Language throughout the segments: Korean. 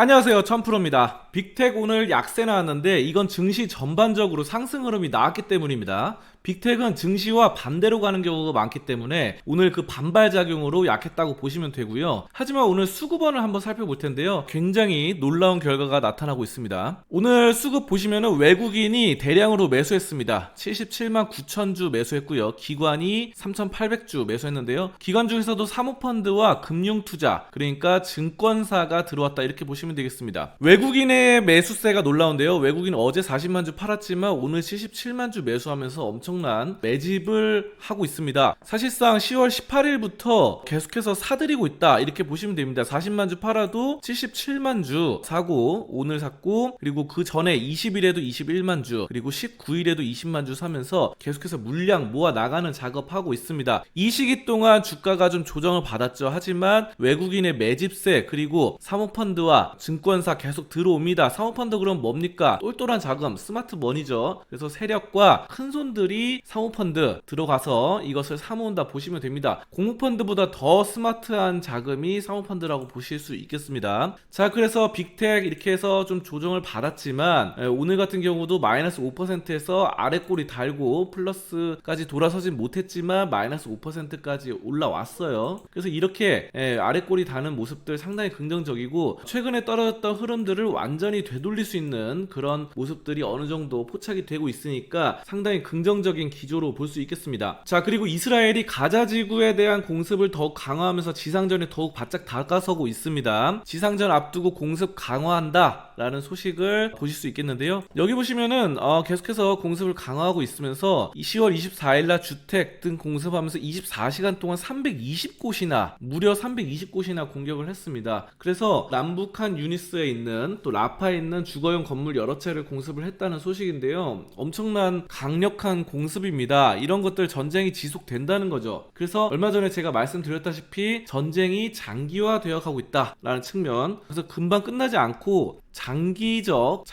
안녕하세요, 천프로입니다. 빅텍 오늘 약세 나왔는데 이건 증시 전반적으로 상승 흐름이 나왔기 때문입니다. 빅텍은 증시와 반대로 가는 경우가 많기 때문에 오늘 그 반발 작용으로 약했다고 보시면 되고요. 하지만 오늘 수급원을 한번 살펴볼 텐데요. 굉장히 놀라운 결과가 나타나고 있습니다. 오늘 수급 보시면은 외국인이 대량으로 매수했습니다. 77만 9천 주 매수했고요. 기관이 3,800주 매수했는데요. 기관 중에서도 사모펀드와 금융투자, 그러니까 증권사가 들어왔다 이렇게 보시면 되겠습니다. 외국인의 매수세가 놀라운데요. 외국인 어제 40만 주 팔았지만 오늘 77만 주 매수하면서 엄청난 매집을 하고 있습니다. 사실상 10월 18일부터 계속해서 사들이고 있다 이렇게 보시면 됩니다. 40만 주 팔아도 77만 주 사고 오늘 샀고, 그리고 그 전에 20일에도 21만 주, 그리고 19일에도 20만 주 사면서 계속해서 물량 모아 나가는 작업하고 있습니다. 이 시기 동안 주가가 좀 조정을 받았죠. 하지만 외국인의 매집세, 그리고 사모펀드와 증권사 계속 들어옵니다. 사모펀드 그럼 뭡니까? 똘똘한 자금, 스마트 머니죠. 그래서 세력과 큰 손들이 사모펀드 들어가서 이것을 사모은다 보시면 됩니다. 공모펀드보다 더 스마트한 자금이 사모펀드라고 보실 수 있겠습니다. 자, 그래서 빅텍 이렇게 해서 좀 조정을 받았지만 오늘 같은 경우도 마이너스 5%에서 아래꼬리 달고 플러스까지 돌아서진 못했지만 마이너스 5%까지 올라왔어요. 그래서 이렇게 아래꼬리 다는 모습들 상당히 긍정적이고, 최근에 떨어졌던 흐름들을 완전히 되돌릴 수 있는 그런 모습들이 어느 정도 포착이 되고 있으니까 상당히 긍정적인 기조로 볼 수 있겠습니다. 자, 그리고 이스라엘이 가자 지구에 대한 공습을 더욱 강화하면서 지상전에 더욱 바짝 다가서고 있습니다. 지상전 앞두고 공습 강화한다 라는 소식을 보실 수 있겠는데요. 여기 보시면은 계속해서 공습을 강화하고 있으면서 10월 24일날 주택 등 공습하면서 24시간 동안 320곳이나 무려 320곳이나 공격을 했습니다. 그래서 남북한 유니스에 있는 또 라파에 있는 주거용 건물 여러 채를 공습을 했다는 소식인데요. 엄청난 강력한 공습입니다. 이런 것들 전쟁이 지속된다는 거죠. 그래서 얼마 전에 제가 말씀드렸다시피 전쟁이 장기화되어 가고 있다라는 측면, 그래서 금방 끝나지 않고 장기적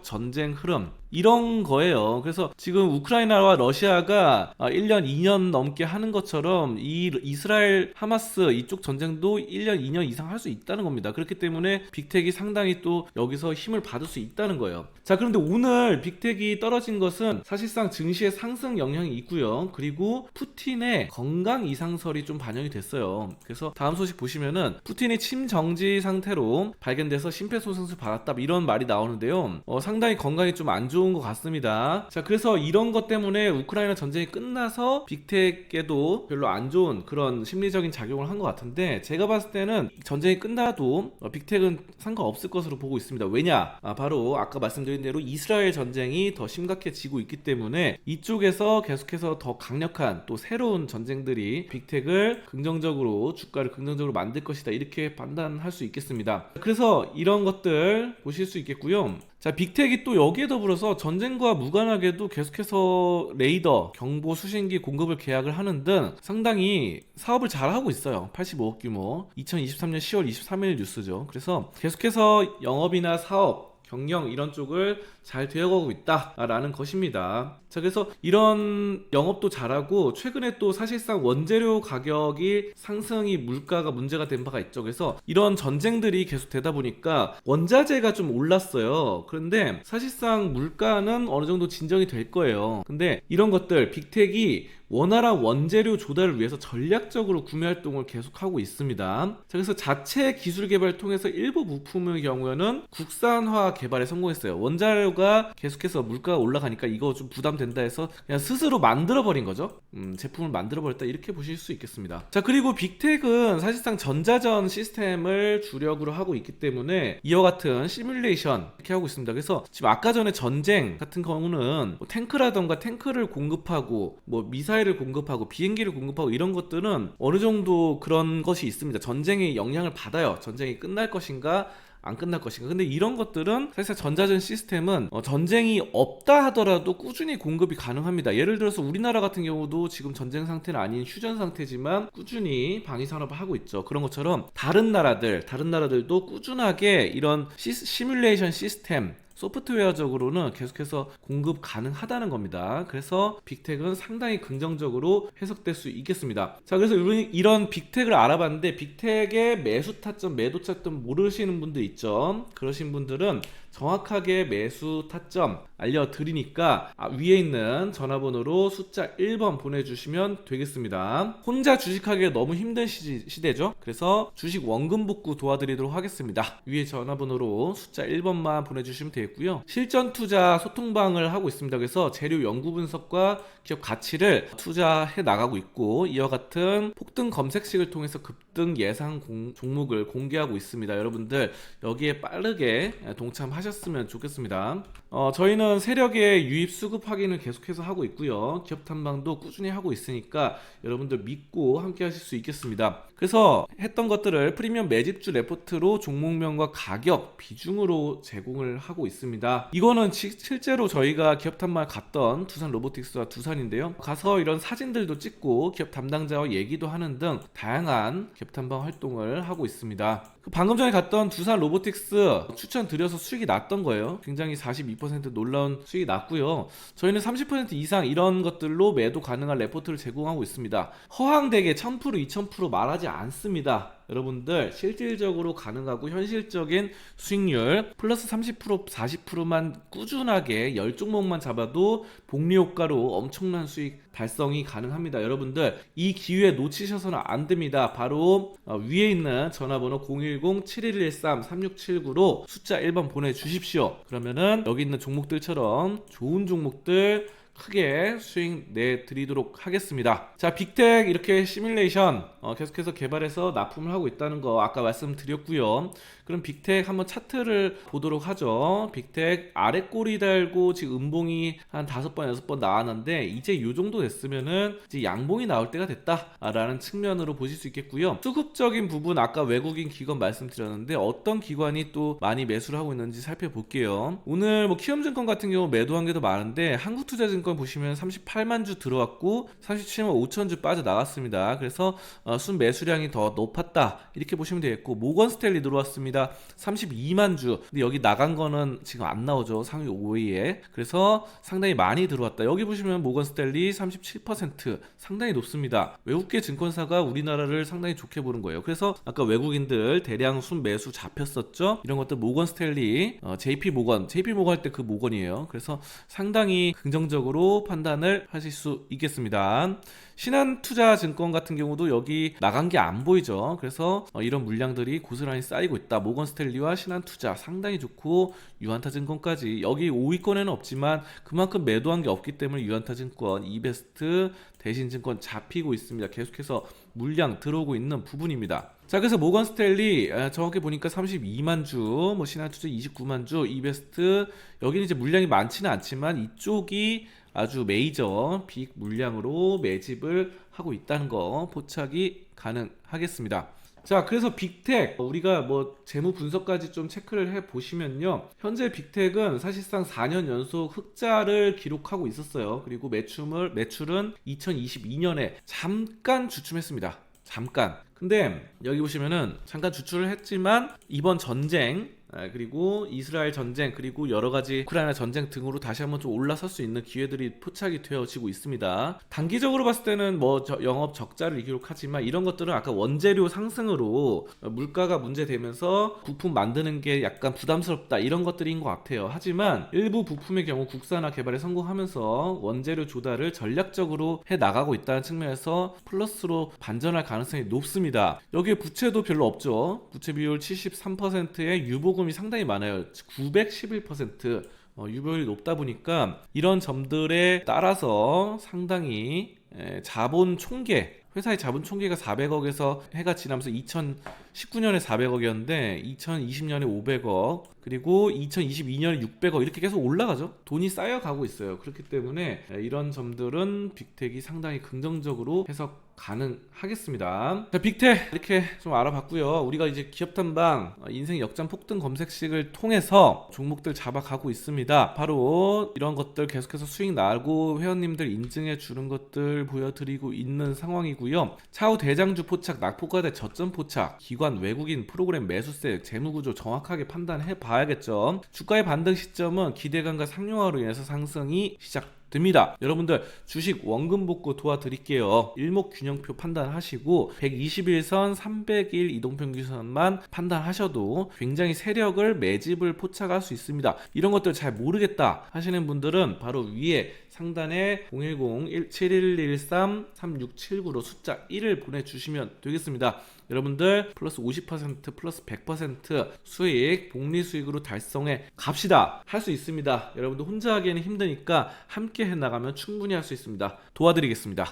전쟁 흐름 이런 거예요. 그래서 지금 우크라이나와 러시아가 1년 2년 넘게 하는 것처럼 이 이스라엘 하마스 이쪽 전쟁도 1년 2년 이상 할 수 있다는 겁니다. 그렇기 때문에 빅텍이 상당히 또 여기서 힘을 받을 수 있다는 거예요. 자, 그런데 오늘 빅텍이 떨어진 것은 사실상 증시의 상승 영향이 있고요. 그리고 푸틴의 건강 이상설이 좀 반영이 됐어요. 그래서 다음 소식 보시면은 푸틴이 침정지 상태로 발견돼서 심폐소생술 받았다 이런 말이 나오는데요. 상당히 건강이 좀 안 좋은 것 같습니다. 자, 그래서 이런 것 때문에 우크라이나 전쟁이 끝나서 빅텍에도 별로 안 좋은 그런 심리적인 작용을 한 것 같은데, 제가 봤을 때는 전쟁이 끝나도 빅텍은 상관없을 것으로 보고 있습니다. 왜냐? 바로 아까 말씀드린 대로 이스라엘 전쟁이 더 심각해지고 있기 때문에 이쪽에서 계속해서 더 강력한 또 새로운 전쟁들이 빅텍을 긍정적으로, 주가를 긍정적으로 만들 것이다 이렇게 판단할 수 있겠습니다. 그래서 이런 것들 보실 수 있겠고요. 자, 빅텍이 또 여기에 더불어서 전쟁과 무관하게도 계속해서 레이더, 경보, 수신기 공급을 계약을 하는 등 상당히 사업을 잘 하고 있어요. 85억 규모, 2023년 10월 23일 뉴스죠. 그래서 계속해서 영업이나 사업, 경영 이런 쪽을 잘 되어가고 있다라는 것입니다. 자, 그래서 이런 영업도 잘하고, 최근에 또 사실상 원재료 가격이 상승이 물가가 문제가 된 바가 있죠. 그래서 이런 전쟁들이 계속 되다 보니까 원자재가 좀 올랐어요. 그런데 사실상 물가는 어느 정도 진정이 될 거예요. 근데 이런 것들 빅텍이 원활한 원재료 조달을 위해서 전략적으로 구매 활동을 계속하고 있습니다. 자, 그래서 자체 기술 개발을 통해서 일부 부품의 경우에는 국산화 개발에 성공했어요. 원자료가 계속해서 물가가 올라가니까 이거 좀 부담된다 해서 그냥 스스로 만들어버린 거죠. 제품을 만들어버렸다 이렇게 보실 수 있겠습니다. 자, 그리고 빅텍은 사실상 전자전 시스템을 주력으로 하고 있기 때문에 이와 같은 시뮬레이션 이렇게 하고 있습니다. 그래서 지금 아까 전에 전쟁 같은 경우는 탱크라던가 탱크를 공급하고 미사일을 공급하고 비행기를 공급하고 이런 것들은 어느 정도 그런 것이 있습니다. 전쟁에 영향을 받아요. 전쟁이 끝날 것인가 안 끝날 것인가. 근데 이런 것들은 사실 전자전 시스템은 전쟁이 없다 하더라도 꾸준히 공급이 가능합니다. 예를 들어서 우리나라 같은 경우도 지금 전쟁 상태는 아닌 휴전 상태지만 꾸준히 방위 산업을 하고 있죠. 그런 것처럼 다른 나라들도 꾸준하게 이런 시뮬레이션 시스템 소프트웨어적으로는 계속해서 공급 가능하다는 겁니다. 그래서 빅텍은 상당히 긍정적으로 해석될 수 있겠습니다. 자, 그래서 이런 빅텍을 알아봤는데 빅텍의 매수 타점, 매도 타점 모르시는 분들 있죠. 그러신 분들은 정확하게 매수 타점 알려드리니까 위에 있는 전화번호로 숫자 1번 보내주시면 되겠습니다. 혼자 주식하기가 너무 힘든 시대죠. 그래서 주식 원금 복구 도와드리도록 하겠습니다. 위에 전화번호로 숫자 1번만 보내주시면 되겠고요. 실전 투자 소통방을 하고 있습니다. 그래서 재료 연구 분석과 기업 가치를 투자해 나가고 있고, 이와 같은 폭등 검색식을 통해서 급등 예상 종목을 공개하고 있습니다. 여러분들 여기에 빠르게 동참하셨으면 좋겠습니다. 저희는 세력의 유입 수급 확인을 계속해서 하고 있고요. 기업 탐방도 꾸준히 하고 있으니까 여러분들 믿고 함께 하실 수 있겠습니다. 그래서 했던 것들을 프리미엄 매집주 레포트로 종목명과 가격 비중으로 제공을 하고 있습니다. 이거는 실제로 저희가 기업 탐방을 갔던 두산 로보틱스와 두산인데요. 가서 이런 사진들도 찍고 기업 담당자와 얘기도 하는 등 다양한 기업 탐방 활동을 하고 있습니다. 방금 전에 갔던 두산 로보틱스 추천드려서 수익이 났던 거예요. 굉장히 42% 놀라운 수익이 났고요. 저희는 30% 이상 이런 것들로 매도 가능한 레포트를 제공하고 있습니다. 허황되게 1000%, 2000% 말하지 않습니다. 여러분들 실질적으로 가능하고 현실적인 수익률 플러스 30%, 40%만 꾸준하게 10종목만 잡아도 복리 효과로 엄청난 수익 달성이 가능합니다. 여러분들 이 기회 놓치셔서는 안 됩니다. 바로 위에 있는 전화번호 010-7113-3679로 숫자 1번 보내주십시오. 그러면은 여기 있는 종목들처럼 좋은 종목들 크게 수익 내드리도록 하겠습니다. 자, 빅텍 이렇게 시뮬레이션 계속해서 개발해서 납품을 하고 있다는 거 아까 말씀드렸고요. 그럼 빅텍 한번 차트를 보도록 하죠. 빅텍 아래 꼬리 달고 지금 음봉이 한 5번, 6번 나왔는데 이제 이 정도 됐으면은 이제 양봉이 나올 때가 됐다라는 측면으로 보실 수 있겠고요. 수급적인 부분 아까 외국인 기관 말씀드렸는데 어떤 기관이 또 많이 매수를 하고 있는지 살펴볼게요. 오늘 뭐 키움증권 같은 경우 매도한 게 더 많은데 한국투자증권 보시면 38만 주 들어왔고 37만 5천 주 빠져나갔습니다. 그래서 순 매수량이 더 높았다 이렇게 보시면 되겠고, 모건스탠리 들어왔습니다. 32만 주. 근데 여기 나간 거는 지금 안 나오죠. 상위 5위에. 그래서 상당히 많이 들어왔다. 여기 보시면 모건스탠리 37% 상당히 높습니다. 외국계 증권사가 우리나라를 상당히 좋게 보는 거예요. 그래서 아까 외국인들 대량 순 매수 잡혔었죠. 이런 것들 모건스탠리, JP모건 할 때 그 모건이에요. 그래서 상당히 긍정적으로 판단을 하실 수 있겠습니다. 신한투자증권 같은 경우도 여기 나간 게 안 보이죠. 그래서 이런 물량들이 고스란히 쌓이고 있다. 모건스탠리와 신한투자 상당히 좋고, 유한타증권까지 여기 5위권에는 없지만 그만큼 매도한 게 없기 때문에 유한타증권, 이베스트, 대신증권 잡히고 있습니다. 계속해서 물량 들어오고 있는 부분입니다. 자, 그래서 모건스탠리 정확히 보니까 32만 주, 뭐 신한투자 29만 주, 이베스트 여기는 이제 물량이 많지는 않지만 이쪽이 아주 메이저 빅 물량으로 매집을 하고 있다는 거 포착이 가능하겠습니다. 자, 그래서 빅텍 우리가 뭐 재무 분석까지 좀 체크를 해 보시면요, 현재 빅텍은 사실상 4년 연속 흑자를 기록하고 있었어요. 그리고 매출은 2022년에 잠깐 주춤했습니다. 잠깐. 근데 여기 보시면은 잠깐 주출을 했지만 이번 전쟁, 그리고 이스라엘 전쟁, 그리고 여러가지 우크라이나 전쟁 등으로 다시 한번 좀 올라설 수 있는 기회들이 포착이 되어지고 있습니다. 단기적으로 봤을 때는 뭐 영업 적자를 기록하지만 이런 것들은 아까 원재료 상승으로 물가가 문제되면서 부품 만드는 게 약간 부담스럽다 이런 것들인 것 같아요. 하지만 일부 부품의 경우 국산화 개발에 성공하면서 원재료 조달을 전략적으로 해 나가고 있다는 측면에서 플러스로 반전할 가능성이 높습니다. 여기에 부채도 별로 없죠. 부채 비율 73%의 유보금이 상당히 많아요. 911%. 유보율이 높다 보니까 이런 점들에 따라서 상당히 자본 총계, 회사의 자본 총계가 400억에서 해가 지나면서 2019년에 400억이었는데 2020년에 500억, 그리고 2022년에 600억 이렇게 계속 올라가죠. 돈이 쌓여가고 있어요. 그렇기 때문에 이런 점들은 빅텍이 상당히 긍정적으로 해석 가능하겠습니다. 자, 빅텍 이렇게 좀 알아봤고요. 우리가 이제 기업탐방 인생 역전 폭등 검색식을 통해서 종목들 잡아가고 있습니다. 바로 이런 것들 계속해서 수익 나고 회원님들 인증해 주는 것들 보여드리고 있는 상황이고요. 차후 대장주 포착, 낙폭과대 저점 포착, 기관 외국인 프로그램 매수세, 재무구조 정확하게 판단해 봐야겠죠. 주가의 반등 시점은 기대감과 상용화로 인해서 상승이 시작됩니다. 여러분들 주식 원금 복구 도와드릴게요. 일목균형표 판단하시고 121선 300일 이동평균선만 판단하셔도 굉장히 세력을 매집을 포착할 수 있습니다. 이런 것들 잘 모르겠다 하시는 분들은 바로 위에 상단에 010-7113-3679로 숫자 1을 보내주시면 되겠습니다. 여러분들 플러스 50% 플러스 100% 수익 복리 수익으로 달성해 갑시다. 할 수 있습니다. 여러분들 혼자 하기에는 힘드니까 함께 해나가면 충분히 할 수 있습니다. 도와드리겠습니다.